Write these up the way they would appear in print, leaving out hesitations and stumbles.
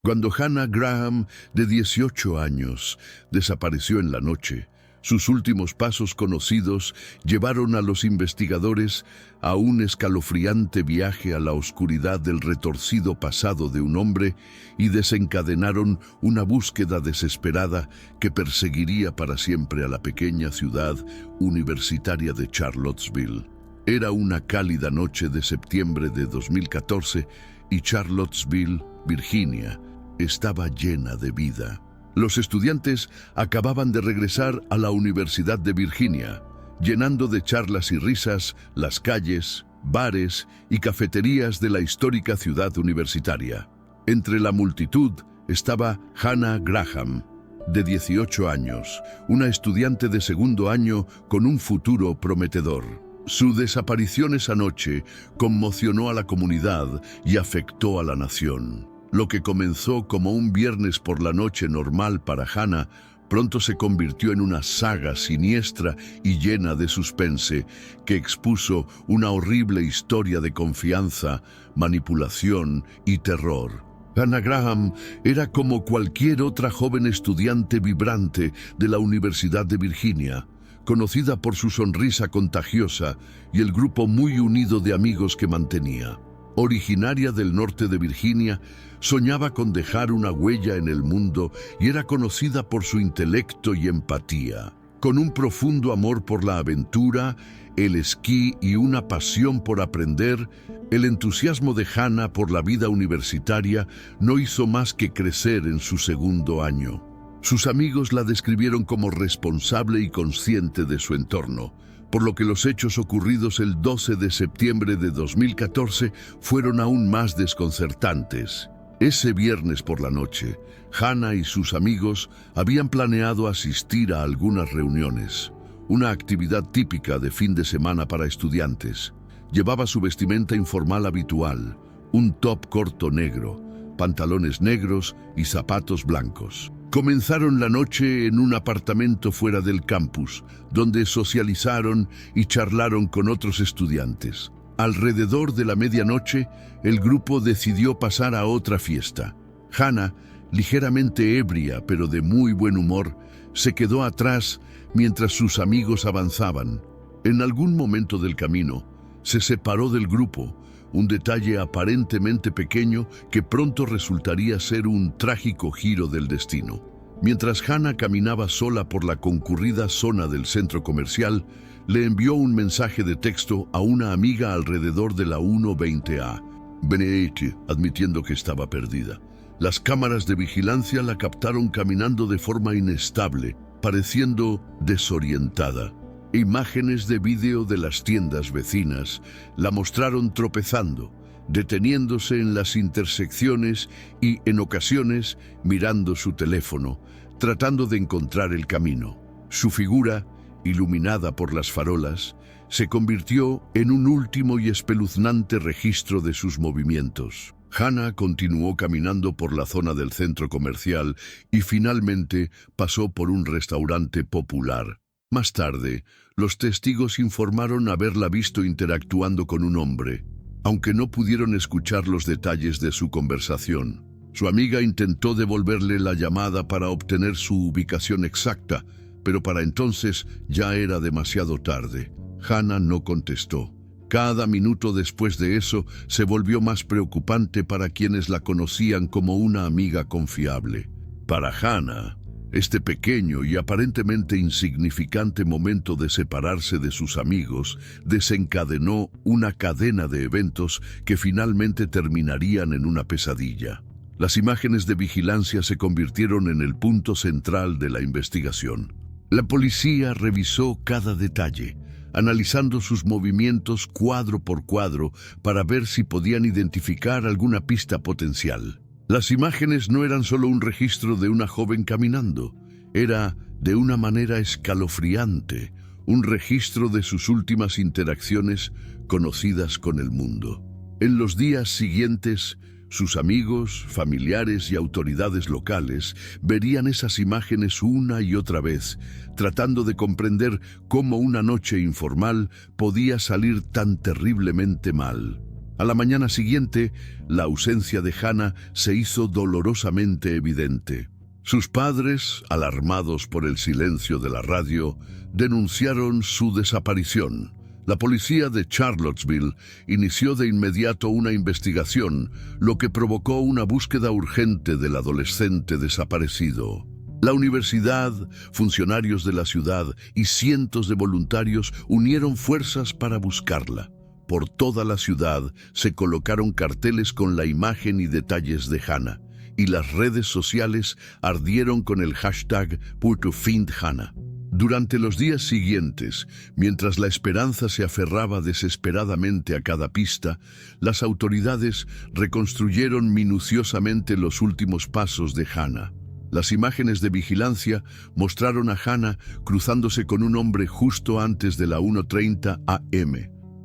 Cuando Hannah Graham, de 18 años, desapareció en la noche, sus últimos pasos conocidos llevaron a los investigadores a un escalofriante viaje a la oscuridad del retorcido pasado de un hombre y desencadenaron una búsqueda desesperada que perseguiría para siempre a la pequeña ciudad universitaria de Charlottesville. Era una cálida noche de septiembre de 2014 y Charlottesville, Virginia, estaba llena de vida. Los estudiantes acababan de regresar a la Universidad de Virginia, llenando de charlas y risas las calles, bares y cafeterías de la histórica ciudad universitaria. Entre la multitud estaba Hannah Graham, de 18 años, una estudiante de segundo año con un futuro prometedor. Su desaparición esa noche conmocionó a la comunidad y afectó a la nación. Lo que comenzó como un viernes por la noche normal para Hannah, pronto se convirtió en una saga siniestra y llena de suspense que expuso una horrible historia de confianza, manipulación y terror. Hannah Graham era como cualquier otra joven estudiante vibrante de la Universidad de Virginia, conocida por su sonrisa contagiosa y el grupo muy unido de amigos que mantenía. Originaria del norte de Virginia, soñaba con dejar una huella en el mundo y era conocida por su intelecto y empatía. Con un profundo amor por la aventura, el esquí y una pasión por aprender, el entusiasmo de Hannah por la vida universitaria no hizo más que crecer en su segundo año. Sus amigos la describieron como responsable y consciente de su entorno, por lo que los hechos ocurridos el 12 de septiembre de 2014 fueron aún más desconcertantes. Ese viernes por la noche, Hannah y sus amigos habían planeado asistir a algunas reuniones, una actividad típica de fin de semana para estudiantes. Llevaba su vestimenta informal habitual, un top corto negro, pantalones negros y zapatos blancos. Comenzaron la noche en un apartamento fuera del campus, donde socializaron y charlaron con otros estudiantes. Alrededor de la medianoche, el grupo decidió pasar a otra fiesta. Hannah, ligeramente ebria pero de muy buen humor, se quedó atrás mientras sus amigos avanzaban. En algún momento del camino, se separó del grupo, un detalle aparentemente pequeño que pronto resultaría ser un trágico giro del destino. Mientras Hannah caminaba sola por la concurrida zona del centro comercial, le envió un mensaje de texto a una amiga alrededor de la 1:20 Benete, admitiendo que estaba perdida. Las cámaras de vigilancia la captaron caminando de forma inestable, pareciendo desorientada. Imágenes de vídeo de las tiendas vecinas la mostraron tropezando, deteniéndose en las intersecciones y, en ocasiones, mirando su teléfono, tratando de encontrar el camino. Su figura, iluminada por las farolas, se convirtió en un último y espeluznante registro de sus movimientos. Hannah continuó caminando por la zona del centro comercial y finalmente pasó por un restaurante popular. Más tarde, los testigos informaron haberla visto interactuando con un hombre, aunque no pudieron escuchar los detalles de su conversación. Su amiga intentó devolverle la llamada para obtener su ubicación exacta, pero para entonces ya era demasiado tarde. Hannah no contestó. Cada minuto después de eso se volvió más preocupante para quienes la conocían como una amiga confiable. Para Hannah, este pequeño y aparentemente insignificante momento de separarse de sus amigos desencadenó una cadena de eventos que finalmente terminarían en una pesadilla. Las imágenes de vigilancia se convirtieron en el punto central de la investigación. La policía revisó cada detalle, analizando sus movimientos cuadro por cuadro para ver si podían identificar alguna pista potencial. Las imágenes no eran solo un registro de una joven caminando, era, de una manera escalofriante, un registro de sus últimas interacciones conocidas con el mundo. En los días siguientes, sus amigos, familiares y autoridades locales verían esas imágenes una y otra vez, tratando de comprender cómo una noche informal podía salir tan terriblemente mal. A la mañana siguiente, la ausencia de Hannah se hizo dolorosamente evidente. Sus padres, alarmados por el silencio de la radio, denunciaron su desaparición. La policía de Charlottesville inició de inmediato una investigación, lo que provocó una búsqueda urgente del adolescente desaparecido. La universidad, funcionarios de la ciudad y cientos de voluntarios unieron fuerzas para buscarla. Por toda la ciudad se colocaron carteles con la imagen y detalles de Hannah, y las redes sociales ardieron con el hashtag #PurtoFindHannah. Durante los días siguientes, mientras la esperanza se aferraba desesperadamente a cada pista, las autoridades reconstruyeron minuciosamente los últimos pasos de Hannah. Las imágenes de vigilancia mostraron a Hannah cruzándose con un hombre justo antes de la 1:30 am.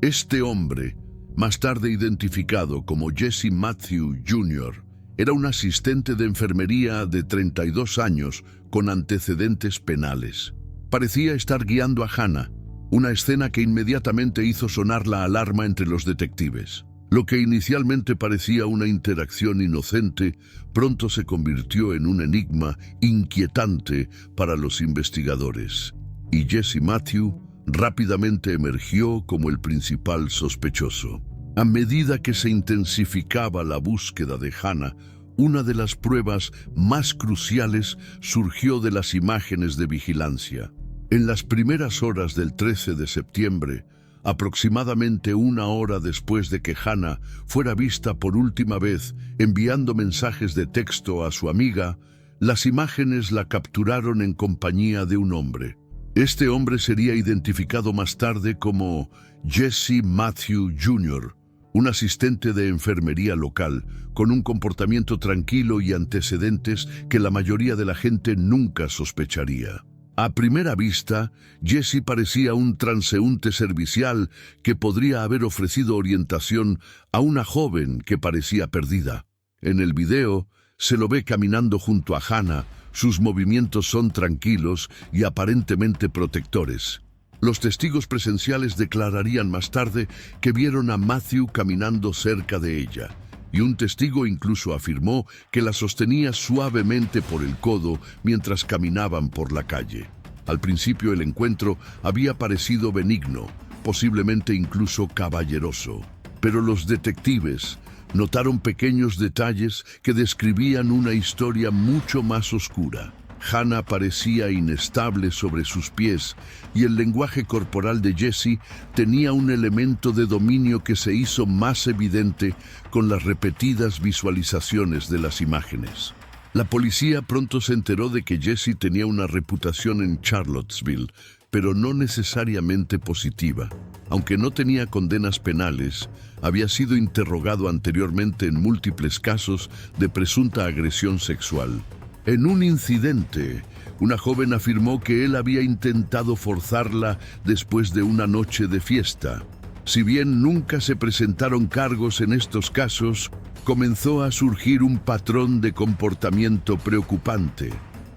Este hombre, más tarde identificado como Jesse Matthew Jr., era un asistente de enfermería de 32 años con antecedentes penales. Parecía estar guiando a Hannah, una escena que inmediatamente hizo sonar la alarma entre los detectives. Lo que inicialmente parecía una interacción inocente, pronto se convirtió en un enigma inquietante para los investigadores. Y Jesse Matthew rápidamente emergió como el principal sospechoso. A medida que se intensificaba la búsqueda de Hannah, una de las pruebas más cruciales surgió de las imágenes de vigilancia. En las primeras horas del 13 de septiembre, aproximadamente una hora después de que Hannah fuera vista por última vez enviando mensajes de texto a su amiga, las imágenes la capturaron en compañía de un hombre. Este hombre sería identificado más tarde como Jesse Matthew Jr., un asistente de enfermería local, con un comportamiento tranquilo y antecedentes que la mayoría de la gente nunca sospecharía. A primera vista, Jesse parecía un transeúnte servicial que podría haber ofrecido orientación a una joven que parecía perdida. En el video, se lo ve caminando junto a Hannah. Sus movimientos son tranquilos y aparentemente protectores. Los testigos presenciales declararían más tarde que vieron a Matthew caminando cerca de ella, y un testigo incluso afirmó que la sostenía suavemente por el codo mientras caminaban por la calle. Al principio el encuentro había parecido benigno, posiblemente incluso caballeroso, pero los detectives notaron pequeños detalles que describían una historia mucho más oscura. Hannah parecía inestable sobre sus pies y el lenguaje corporal de Jesse tenía un elemento de dominio que se hizo más evidente con las repetidas visualizaciones de las imágenes. La policía pronto se enteró de que Jesse tenía una reputación en Charlottesville, pero no necesariamente positiva. Aunque no tenía condenas penales, había sido interrogado anteriormente en múltiples casos de presunta agresión sexual. En un incidente, una joven afirmó que él había intentado forzarla después de una noche de fiesta. Si bien nunca se presentaron cargos en estos casos, comenzó a surgir un patrón de comportamiento preocupante.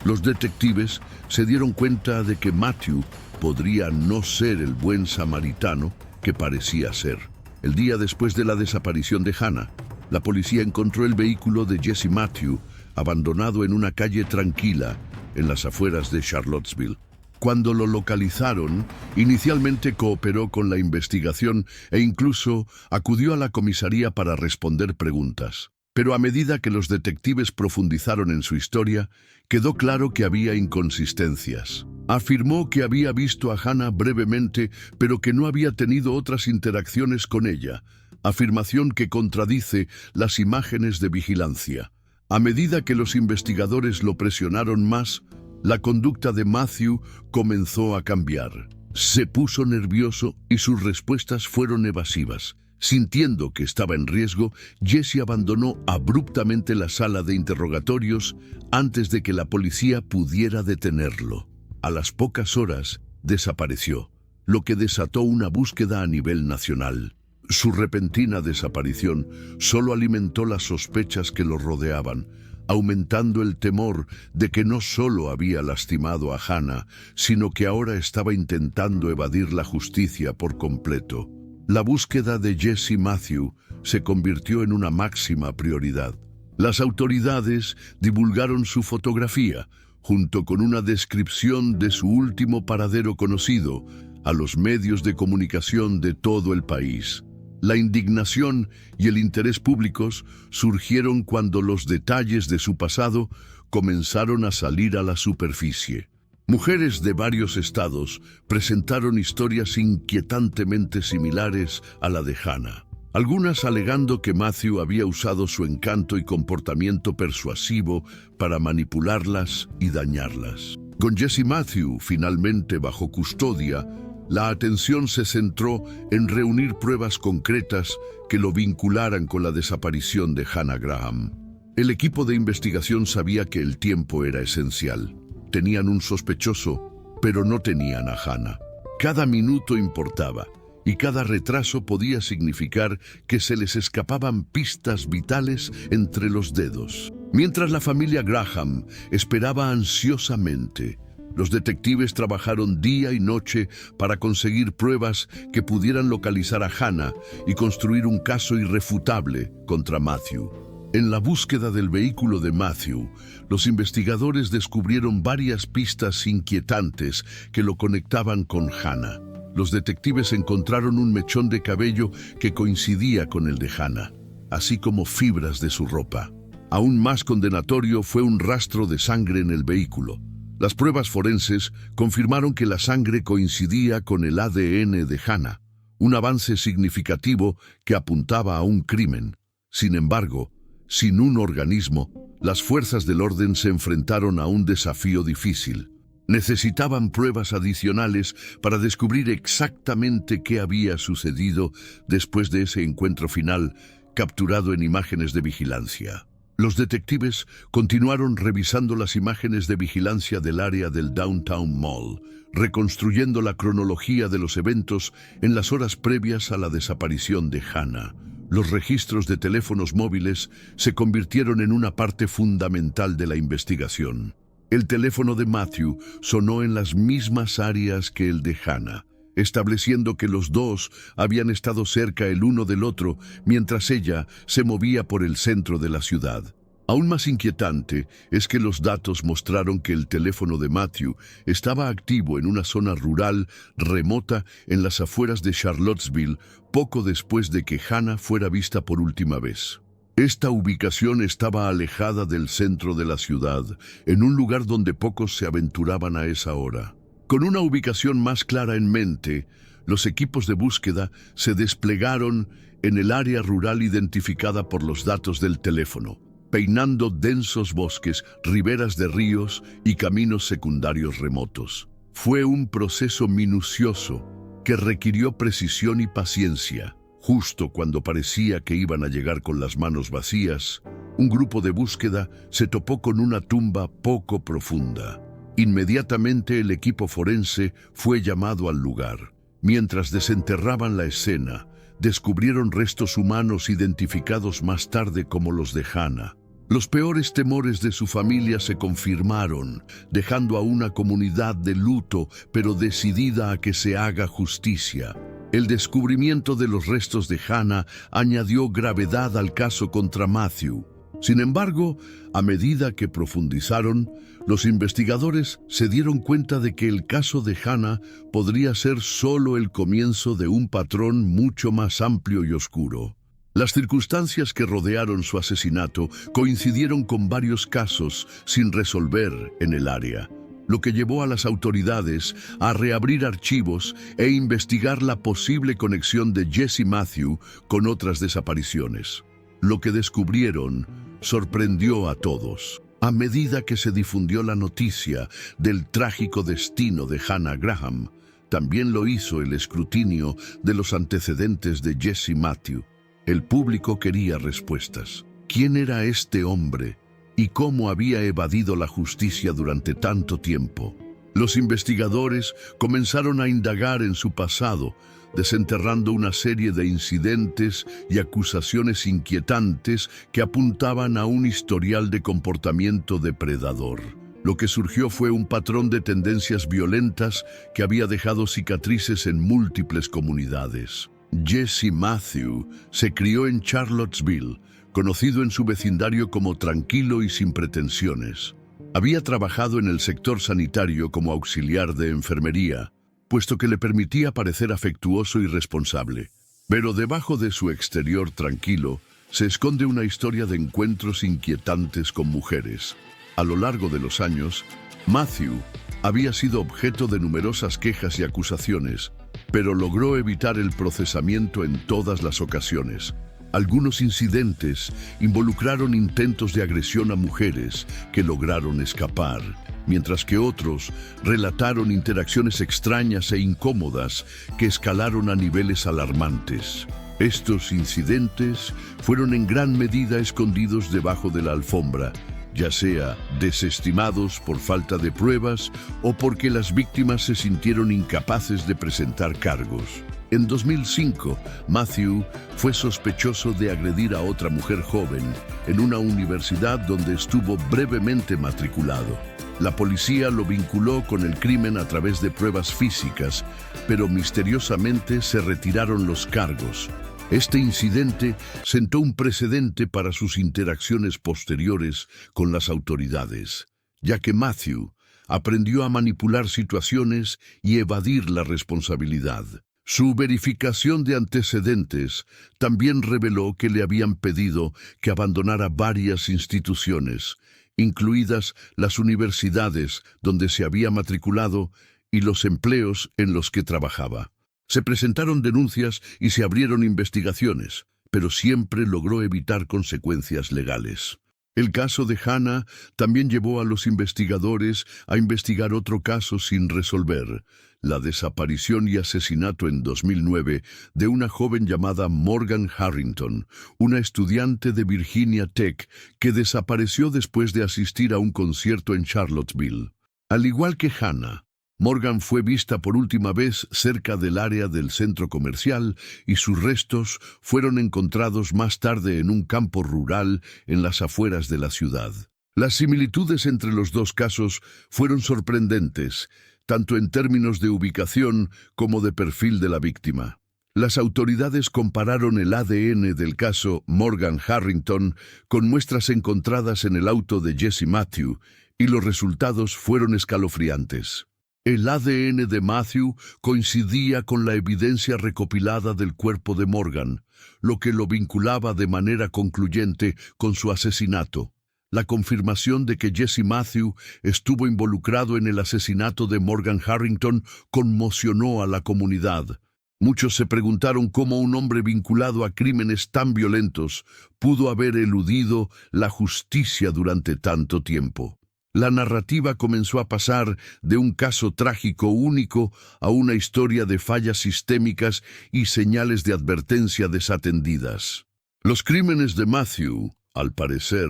Los detectives se dieron cuenta de que Matthew podría no ser el buen samaritano que parecía ser. El día después de la desaparición de Hannah, la policía encontró el vehículo de Jesse Matthew abandonado en una calle tranquila en las afueras de Charlottesville. Cuando lo localizaron, inicialmente cooperó con la investigación e incluso acudió a la comisaría para responder preguntas. Pero a medida que los detectives profundizaron en su historia, quedó claro que había inconsistencias. Afirmó que había visto a Hannah brevemente, pero que no había tenido otras interacciones con ella, afirmación que contradice las imágenes de vigilancia. A medida que los investigadores lo presionaron más, la conducta de Matthew comenzó a cambiar. Se puso nervioso y sus respuestas fueron evasivas. Sintiendo que estaba en riesgo, Jesse abandonó abruptamente la sala de interrogatorios antes de que la policía pudiera detenerlo. A las pocas horas, desapareció, lo que desató una búsqueda a nivel nacional. Su repentina desaparición solo alimentó las sospechas que lo rodeaban, aumentando el temor de que no solo había lastimado a Hannah, sino que ahora estaba intentando evadir la justicia por completo. La búsqueda de Jesse Matthew se convirtió en una máxima prioridad. Las autoridades divulgaron su fotografía, junto con una descripción de su último paradero conocido, a los medios de comunicación de todo el país. La indignación y el interés públicos surgieron cuando los detalles de su pasado comenzaron a salir a la superficie. Mujeres de varios estados presentaron historias inquietantemente similares a la de Hannah, algunas alegando que Matthew había usado su encanto y comportamiento persuasivo para manipularlas y dañarlas. Con Jesse Matthew finalmente bajo custodia, la atención se centró en reunir pruebas concretas que lo vincularan con la desaparición de Hannah Graham. El equipo de investigación sabía que el tiempo era esencial. Tenían un sospechoso, pero no tenían a Hannah. Cada minuto importaba, y cada retraso podía significar que se les escapaban pistas vitales entre los dedos. Mientras la familia Graham esperaba ansiosamente, los detectives trabajaron día y noche para conseguir pruebas que pudieran localizar a Hannah y construir un caso irrefutable contra Matthew. En la búsqueda del vehículo de Matthew, los investigadores descubrieron varias pistas inquietantes que lo conectaban con Hannah. Los detectives encontraron un mechón de cabello que coincidía con el de Hannah, así como fibras de su ropa. Aún más condenatorio fue un rastro de sangre en el vehículo. Las pruebas forenses confirmaron que la sangre coincidía con el ADN de Hannah, un avance significativo que apuntaba a un crimen. Sin embargo, sin un organismo, las fuerzas del orden se enfrentaron a un desafío difícil. Necesitaban pruebas adicionales para descubrir exactamente qué había sucedido después de ese encuentro final, capturado en imágenes de vigilancia. Los detectives continuaron revisando las imágenes de vigilancia del área del Downtown Mall, reconstruyendo la cronología de los eventos en las horas previas a la desaparición de Hannah. Los registros de teléfonos móviles se convirtieron en una parte fundamental de la investigación. El teléfono de Matthew sonó en las mismas áreas que el de Hannah, estableciendo que los dos habían estado cerca el uno del otro mientras ella se movía por el centro de la ciudad. Aún más inquietante es que los datos mostraron que el teléfono de Matthew estaba activo en una zona rural remota en las afueras de Charlottesville poco después de que Hannah fuera vista por última vez. Esta ubicación estaba alejada del centro de la ciudad, en un lugar donde pocos se aventuraban a esa hora. Con una ubicación más clara en mente, los equipos de búsqueda se desplegaron en el área rural identificada por los datos del teléfono, peinando densos bosques, riberas de ríos y caminos secundarios remotos. Fue un proceso minucioso que requirió precisión y paciencia. Justo cuando parecía que iban a llegar con las manos vacías, un grupo de búsqueda se topó con una tumba poco profunda. Inmediatamente el equipo forense fue llamado al lugar. Mientras desenterraban la escena, descubrieron restos humanos identificados más tarde como los de Hannah. Los peores temores de su familia se confirmaron, dejando a una comunidad de luto, pero decidida a que se haga justicia. El descubrimiento de los restos de Hannah añadió gravedad al caso contra Matthew. Sin embargo, a medida que profundizaron, los investigadores se dieron cuenta de que el caso de Hannah podría ser solo el comienzo de un patrón mucho más amplio y oscuro. Las circunstancias que rodearon su asesinato coincidieron con varios casos sin resolver en el área, lo que llevó a las autoridades a reabrir archivos e investigar la posible conexión de Jesse Matthew con otras desapariciones. Lo que descubrieron sorprendió a todos. A medida que se difundió la noticia del trágico destino de Hannah Graham, también lo hizo el escrutinio de los antecedentes de Jesse Matthew. El público quería respuestas. ¿Quién era este hombre? ¿Y cómo había evadido la justicia durante tanto tiempo? Los investigadores comenzaron a indagar en su pasado, desenterrando una serie de incidentes y acusaciones inquietantes que apuntaban a un historial de comportamiento depredador. Lo que surgió fue un patrón de tendencias violentas que había dejado cicatrices en múltiples comunidades. Jesse Matthew se crió en Charlottesville, conocido en su vecindario como tranquilo y sin pretensiones. Había trabajado en el sector sanitario como auxiliar de enfermería, puesto que le permitía parecer afectuoso y responsable. Pero debajo de su exterior tranquilo se esconde una historia de encuentros inquietantes con mujeres. A lo largo de los años, Matthew había sido objeto de numerosas quejas y acusaciones, pero logró evitar el procesamiento en todas las ocasiones. Algunos incidentes involucraron intentos de agresión a mujeres que lograron escapar, mientras que otros relataron interacciones extrañas e incómodas que escalaron a niveles alarmantes. Estos incidentes fueron en gran medida escondidos debajo de la alfombra, ya sea desestimados por falta de pruebas o porque las víctimas se sintieron incapaces de presentar cargos. En 2005, Matthew fue sospechoso de agredir a otra mujer joven en una universidad donde estuvo brevemente matriculado. La policía lo vinculó con el crimen a través de pruebas físicas, pero misteriosamente se retiraron los cargos. Este incidente sentó un precedente para sus interacciones posteriores con las autoridades, ya que Matthew aprendió a manipular situaciones y evadir la responsabilidad. Su verificación de antecedentes también reveló que le habían pedido que abandonara varias instituciones, incluidas las universidades donde se había matriculado y los empleos en los que trabajaba. Se presentaron denuncias y se abrieron investigaciones, pero siempre logró evitar consecuencias legales. El caso de Hannah también llevó a los investigadores a investigar otro caso sin resolver: la desaparición y asesinato en 2009 de una joven llamada Morgan Harrington, una estudiante de Virginia Tech que desapareció después de asistir a un concierto en Charlottesville. Al igual que Hannah, Morgan fue vista por última vez cerca del área del centro comercial y sus restos fueron encontrados más tarde en un campo rural en las afueras de la ciudad. Las similitudes entre los dos casos fueron sorprendentes, tanto en términos de ubicación como de perfil de la víctima. Las autoridades compararon el ADN del caso Morgan Harrington con muestras encontradas en el auto de Jesse Matthew, y los resultados fueron escalofriantes. El ADN de Matthew coincidía con la evidencia recopilada del cuerpo de Morgan, lo que lo vinculaba de manera concluyente con su asesinato. La confirmación de que Jesse Matthew estuvo involucrado en el asesinato de Morgan Harrington conmocionó a la comunidad. Muchos se preguntaron cómo un hombre vinculado a crímenes tan violentos pudo haber eludido la justicia durante tanto tiempo. La narrativa comenzó a pasar de un caso trágico único a una historia de fallas sistémicas y señales de advertencia desatendidas. Los crímenes de Matthew, al parecer,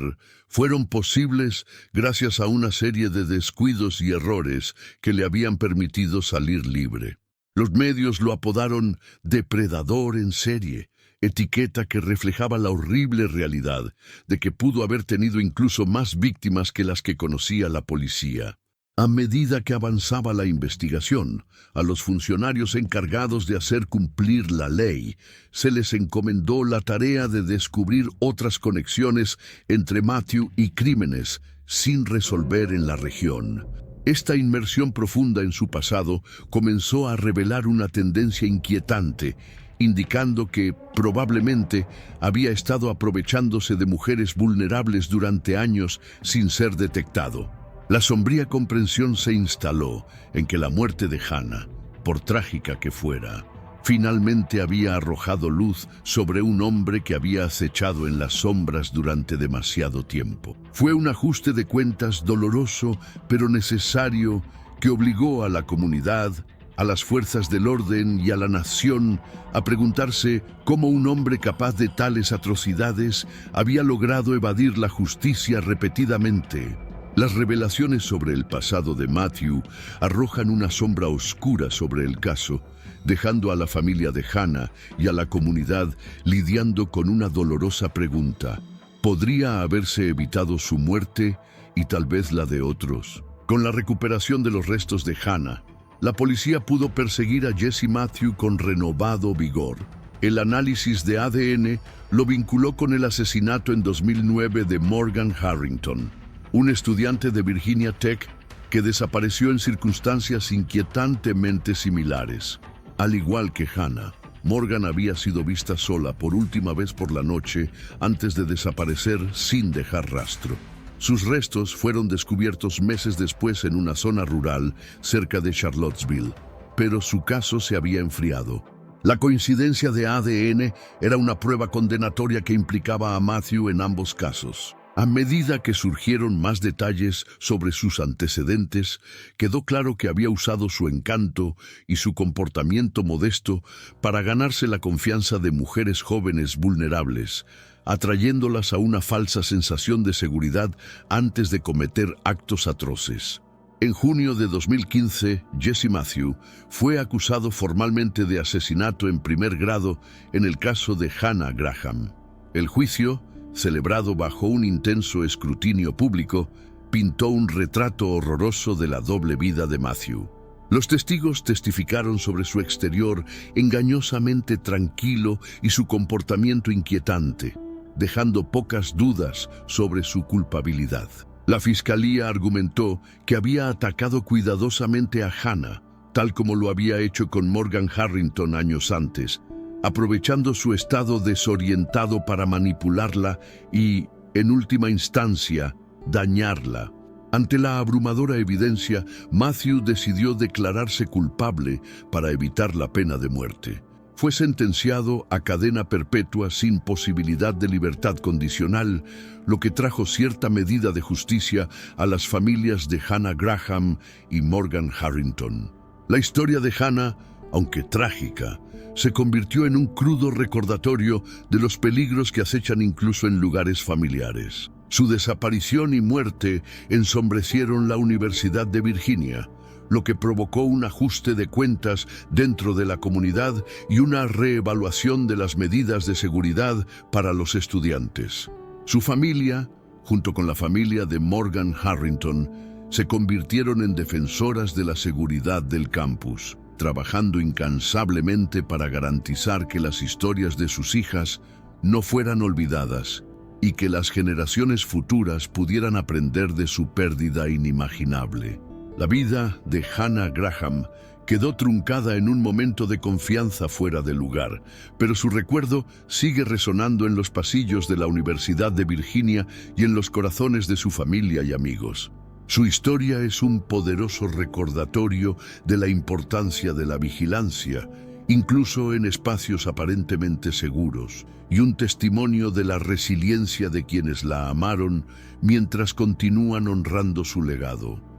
fueron posibles gracias a una serie de descuidos y errores que le habían permitido salir libre. Los medios lo apodaron depredador en serie, etiqueta que reflejaba la horrible realidad de que pudo haber tenido incluso más víctimas que las que conocía la policía. A medida que avanzaba la investigación, a los funcionarios encargados de hacer cumplir la ley, se les encomendó la tarea de descubrir otras conexiones entre Matthew y crímenes sin resolver en la región. Esta inmersión profunda en su pasado comenzó a revelar una tendencia inquietante, indicando que, probablemente, había estado aprovechándose de mujeres vulnerables durante años sin ser detectado. La sombría comprensión se instaló en que la muerte de Hannah, por trágica que fuera, finalmente había arrojado luz sobre un hombre que había acechado en las sombras durante demasiado tiempo. Fue un ajuste de cuentas doloroso pero necesario que obligó a la comunidad, a las fuerzas del orden y a la nación a preguntarse cómo un hombre capaz de tales atrocidades había logrado evadir la justicia repetidamente. Las revelaciones sobre el pasado de Matthew arrojan una sombra oscura sobre el caso, dejando a la familia de Hannah y a la comunidad lidiando con una dolorosa pregunta: ¿podría haberse evitado su muerte y tal vez la de otros? Con la recuperación de los restos de Hannah, la policía pudo perseguir a Jesse Matthew con renovado vigor. El análisis de ADN lo vinculó con el asesinato en 2009 de Morgan Harrington, un estudiante de Virginia Tech que desapareció en circunstancias inquietantemente similares. Al igual que Hannah, Morgan había sido vista sola por última vez por la noche antes de desaparecer sin dejar rastro. Sus restos fueron descubiertos meses después en una zona rural cerca de Charlottesville, pero su caso se había enfriado. La coincidencia de ADN era una prueba condenatoria que implicaba a Matthew en ambos casos. A medida que surgieron más detalles sobre sus antecedentes, quedó claro que había usado su encanto y su comportamiento modesto para ganarse la confianza de mujeres jóvenes vulnerables, atrayéndolas a una falsa sensación de seguridad antes de cometer actos atroces. En junio de 2015, Jesse Matthew fue acusado formalmente de asesinato en primer grado en el caso de Hannah Graham. El juicio, celebrado bajo un intenso escrutinio público, pintó un retrato horroroso de la doble vida de Matthew. Los testigos testificaron sobre su exterior engañosamente tranquilo y su comportamiento inquietante, dejando pocas dudas sobre su culpabilidad. La fiscalía argumentó que había atacado cuidadosamente a Hannah, tal como lo había hecho con Morgan Harrington años antes, aprovechando su estado desorientado para manipularla y, en última instancia, dañarla. Ante la abrumadora evidencia, Matthew decidió declararse culpable para evitar la pena de muerte. Fue sentenciado a cadena perpetua sin posibilidad de libertad condicional, lo que trajo cierta medida de justicia a las familias de Hannah Graham y Morgan Harrington. La historia de Hannah, aunque trágica, se convirtió en un crudo recordatorio de los peligros que acechan incluso en lugares familiares. Su desaparición y muerte ensombrecieron la Universidad de Virginia, lo que provocó un ajuste de cuentas dentro de la comunidad y una reevaluación de las medidas de seguridad para los estudiantes. Su familia, junto con la familia de Morgan Harrington, se convirtieron en defensoras de la seguridad del campus, trabajando incansablemente para garantizar que las historias de sus hijas no fueran olvidadas y que las generaciones futuras pudieran aprender de su pérdida inimaginable. La vida de Hannah Graham quedó truncada en un momento de confianza fuera de lugar, pero su recuerdo sigue resonando en los pasillos de la Universidad de Virginia y en los corazones de su familia y amigos. Su historia es un poderoso recordatorio de la importancia de la vigilancia, incluso en espacios aparentemente seguros, y un testimonio de la resiliencia de quienes la amaron mientras continúan honrando su legado.